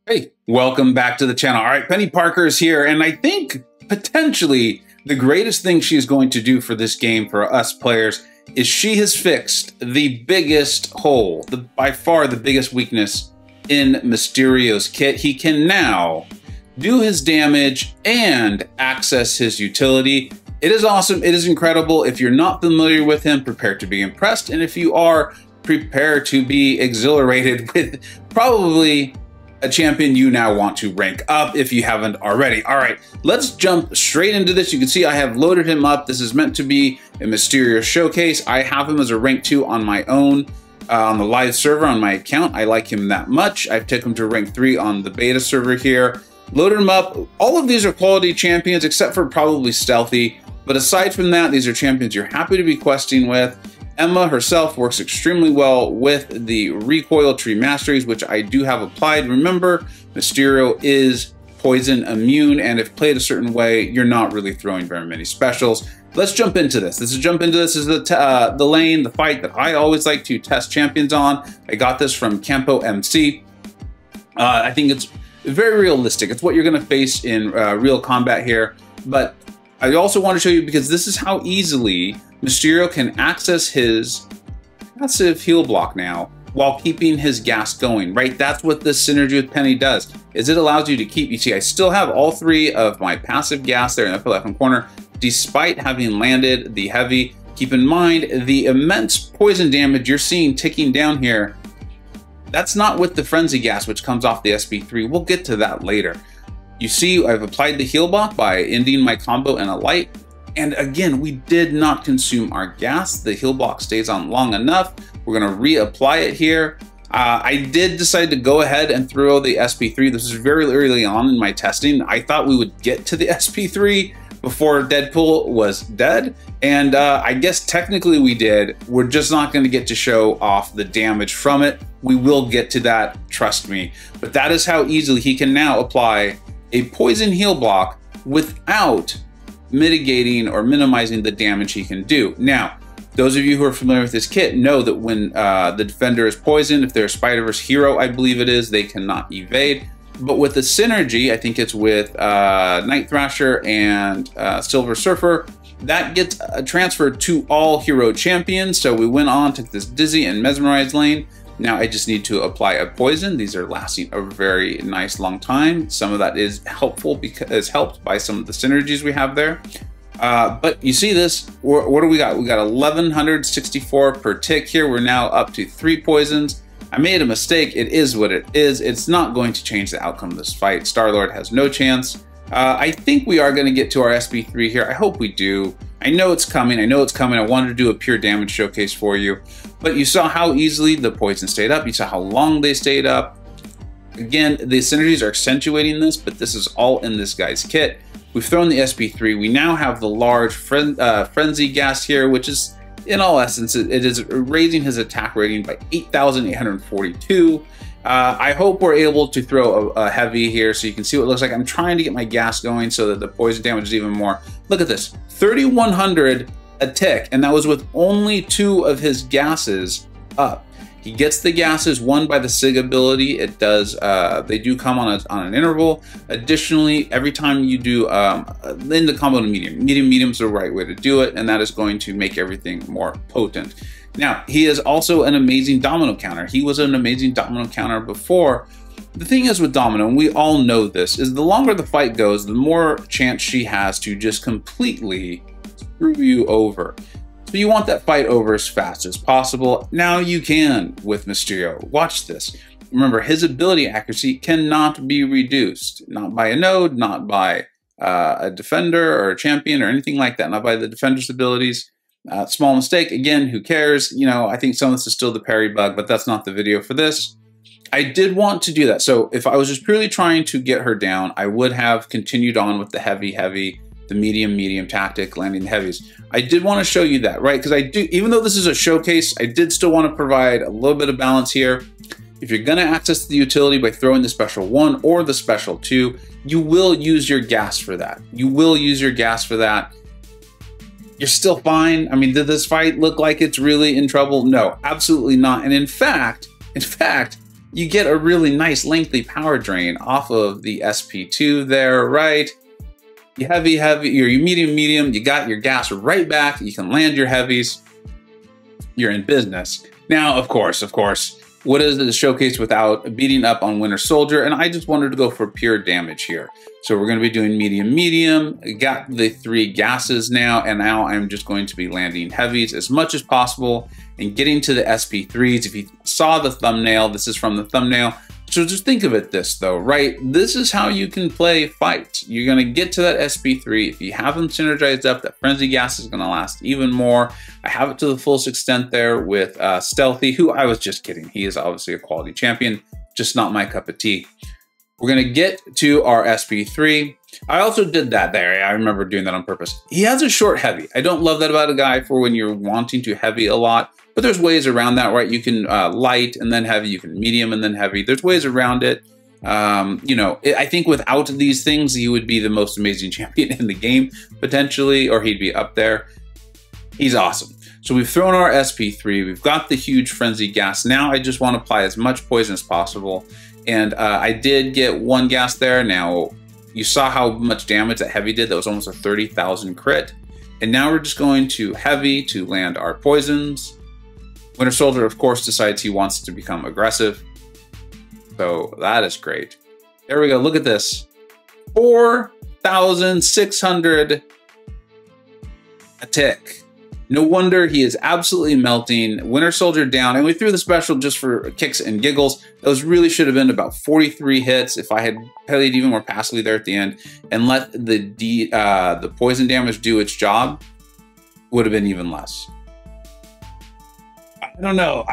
Hey, welcome back to the channel. All right, Peni Parker is here, and I think potentially the greatest thing she's going to do for this game for us players is she has fixed the biggest hole, by far the biggest weakness in Mysterio's kit. He can now do his damage and access his utility. It is awesome. It is incredible. If you're not familiar with him, prepare to be impressed. And if you are, prepare to be exhilarated with probably a champion you now want to rank up if you haven't already. All right, let's jump straight into this. You can see I have loaded him up. This is meant to be a Mysterio showcase. I have him as a rank 2 on my own on the live server on my account. I like him that much. I've taken him to rank 3 on the beta server here. Loaded him up. All of these are quality champions except for probably Stealthy. But aside from that, these are champions you're happy to be questing with. Emma herself works extremely well with the recoil tree masteries, which I do have applied. Remember, Mysterio is poison immune, and if played a certain way, you're not really throwing very many specials. Let's jump into this. This is the lane, the fight that I always like to test champions on. I got this from Campo MC. I think it's very realistic. It's what you're going to face in real combat here, but I also want to show you because this is how easily Mysterio can access his passive heal block now while keeping his gas going, right? That's what this synergy with Peni does, is it allows you to keep, you see, I still have all 3 of my passive gas there in the upper left-hand corner, despite having landed the heavy. Keep in mind, the immense poison damage you're seeing ticking down here, that's not with the frenzy gas, which comes off the SB3. We'll get to that later. You see, I've applied the heal block by ending my combo in a light. And again, we did not consume our gas. The heal block stays on long enough. We're gonna reapply it here. I did decide to go ahead and throw the SP3. This is very early on in my testing. I thought we would get to the SP3 before Deadpool was dead. And I guess technically we did. We're just not gonna get to show off the damage from it. We will get to that, trust me. But that is how easily he can now apply a poison heal block without mitigating or minimizing the damage he can do. Now, those of you who are familiar with this kit know that when the defender is poisoned, if they're a Spider-Verse hero, I believe it is, they cannot evade. But with the synergy, I think it's with Night Thrasher and Silver Surfer, that gets transferred to all hero champions. So we went on, took this Dizzy and Mesmerize lane. Now I just need to apply a poison. These are lasting a very nice long time. Some of that is helpful because it's helped by some of the synergies we have there. But you see this, what do we got? We got 1164 per tick here. We're now up to 3 poisons. I made a mistake. It is what it is. It's not going to change the outcome of this fight. Star-Lord has no chance. I think we are going to get to our SB3 here. I hope we do. I know it's coming. I know it's coming. I wanted to do a pure damage showcase for you. But you saw how easily the poison stayed up. You saw how long they stayed up. Again, the synergies are accentuating this, but this is all in this guy's kit. We've thrown the SB3. We now have the large frenzy gas here, which is, in all essence, it is raising his attack rating by 8,842. I hope we're able to throw a heavy here so you can see what it looks like. I'm trying to get my gas going so that the poison damage is even more. Look at this, 3,100 a tick, and that was with only 2 of his gases up. He gets the gases, 1 by the SIG ability. It does, they do come on an interval. Additionally, every time you do in the combo to medium is the right way to do it, and that is going to make everything more potent. Now, he is also an amazing domino counter. He was an amazing domino counter before. The thing is with Domino, and we all know this, is the longer the fight goes, the more chance she has to just completely screw you over. So you want that fight over as fast as possible. Now you can with Mysterio. Watch this. Remember, his ability accuracy cannot be reduced. Not by a node, not by a defender or a champion or anything like that. Not by the defender's abilities. Small mistake, again, who cares? You know, I think some of this is still the parry bug, but that's not the video for this. I did want to do that. So if I was just purely trying to get her down, I would have continued on with the heavy, the medium tactic, landing the heavies. I did want to show you that, right? Because I do, even though this is a showcase, I did still want to provide a little bit of balance here. If you're going to access the utility by throwing the special 1 or the special 2, you will use your gas for that. You will use your gas for that. You're still fine. I mean, did this fight look like it's really in trouble? No, absolutely not. And in fact, you get a really nice lengthy power drain off of the SP2 there, right? You heavy, or you medium, you got your gas right back. You can land your heavies. You're in business. Now, of course, what is the showcase without beating up on Winter Soldier? And I just wanted to go for pure damage here. So we're going to be doing medium. Got the 3 gases now, and now I'm just going to be landing heavies as much as possible and getting to the SP3s. If you saw the thumbnail, this is from the thumbnail. So just think of it this though, right? This is how you can play fights. You're going to get to that SP3. If you have them synergized up, that frenzy gas is going to last even more. I have it to the fullest extent there with Stealthy, who I was just kidding. He is obviously a quality champion, just not my cup of tea. We're going to get to our SP3. I also did that there. I remember doing that on purpose. He has a short heavy. I don't love that about a guy for when you're wanting to heavy a lot, but there's ways around that, right? You can light and then heavy, you can medium and then heavy. There's ways around it. You know, I think without these things, he would be the most amazing champion in the game, potentially, or he'd be up there. He's awesome. So we've thrown our SP3, we've got the huge frenzy gas. Now I just want to apply as much poison as possible. And I did get 1 gas there. Now, you saw how much damage that heavy did. That was almost a 30,000 crit. And now we're just going to heavy to land our poisons. Winter Soldier, of course, decides he wants to become aggressive. So that is great. There we go. Look at this. 4,600 a tick. No wonder he is absolutely melting. Winter Soldier down, and we threw the special just for kicks and giggles. Those really should have been about 43 hits if I had played even more passively there at the end and let the poison damage do its job. Would have been even less. I don't know.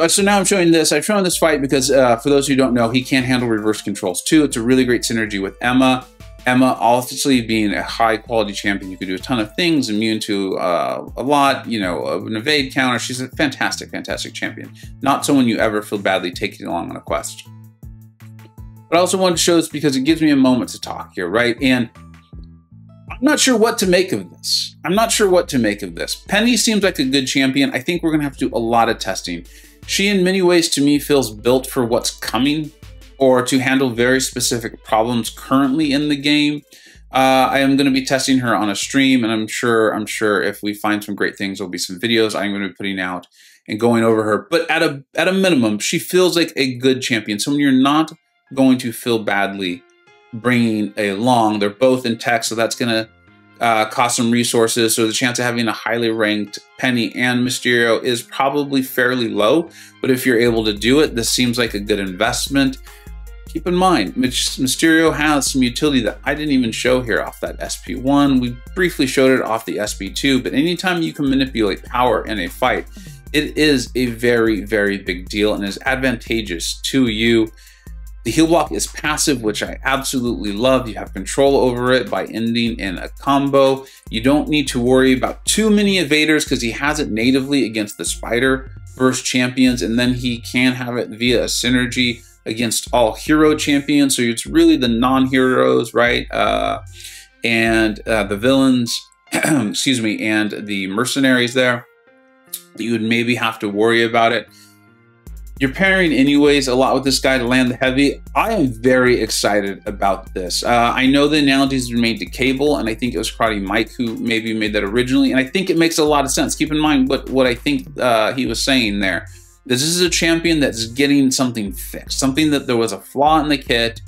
So now I'm showing this. I've shown this fight because for those who don't know, he can handle reverse controls too. It's a really great synergy with Emma. Emma, obviously being a high quality champion, you can do a ton of things, immune to a lot, you know, an evade counter. She's a fantastic, fantastic champion. Not someone you ever feel badly taking along on a quest. But I also wanted to show this because it gives me a moment to talk here, right? And I'm not sure what to make of this. Penny seems like a good champion. I think we're going to have to do a lot of testing. She, in many ways, to me, feels built for what's coming, or to handle very specific problems currently in the game. I am going to be testing her on a stream, and I'm sure if we find some great things, there'll be some videos I'm going to be putting out and going over her. But at a minimum, she feels like a good champion, someone you're not going to feel badly bringing along. They're both in tech, so that's going to cost some resources. So the chance of having a highly ranked Penny and Mysterio is probably fairly low. But if you're able to do it, this seems like a good investment. Keep in mind, Mysterio has some utility that I didn't even show here off that SP1. We briefly showed it off the SP2, but anytime you can manipulate power in a fight, it is a very, very big deal and is advantageous to you. The heal block is passive, which I absolutely love. You have control over it by ending in a combo. You don't need to worry about too many evaders because he has it natively against the Spider-Verse champions, and then he can have it via a synergy against all hero champions. So it's really the non-heroes, right? And the villains, excuse me, and the mercenaries there. You would maybe have to worry about it. You're pairing anyways a lot with this guy to land the heavy. I am very excited about this. I know the analogy has been made to Cable, and I think it was Karate Mike who maybe made that originally, and I think it makes a lot of sense. Keep in mind what I think he was saying there. This is a champion that's getting something fixed, something that there was a flaw in the kit,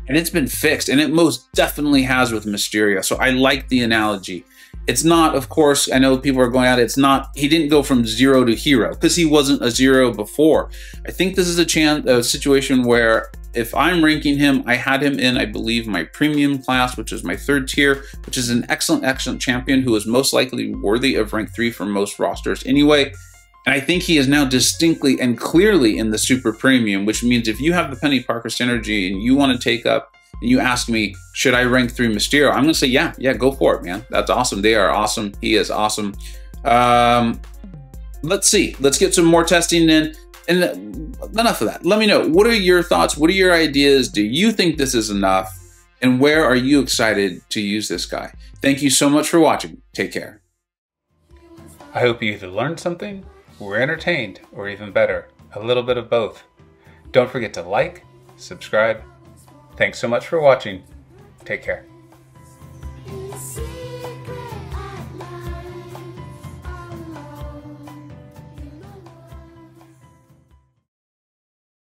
and it's been fixed, and it most definitely has with Mysterio. So I like the analogy. It's not, of course, I know people are going at it, it's not, he didn't go from 0 to hero, because he wasn't a 0 before. I think this is a situation where if I'm ranking him, I had him in, I believe, my premium class, which is my 3rd tier, which is an excellent, excellent champion who is most likely worthy of rank 3 for most rosters anyway. And I think he is now distinctly and clearly in the super premium, which means if you have the Peni Parker synergy and you want to take up, and you ask me, should I rank 3 Mysterio? I'm going to say, yeah, go for it, man. That's awesome. They are awesome. He is awesome. Let's see. Let's get some more testing in. And enough of that. Let me know. What are your thoughts? What are your ideas? Do you think this is enough? And where are you excited to use this guy? Thank you so much for watching. Take care. I hope you either learned something, were entertained, or even better, a little bit of both. Don't forget to like, subscribe. Thanks so much for watching. Take care. See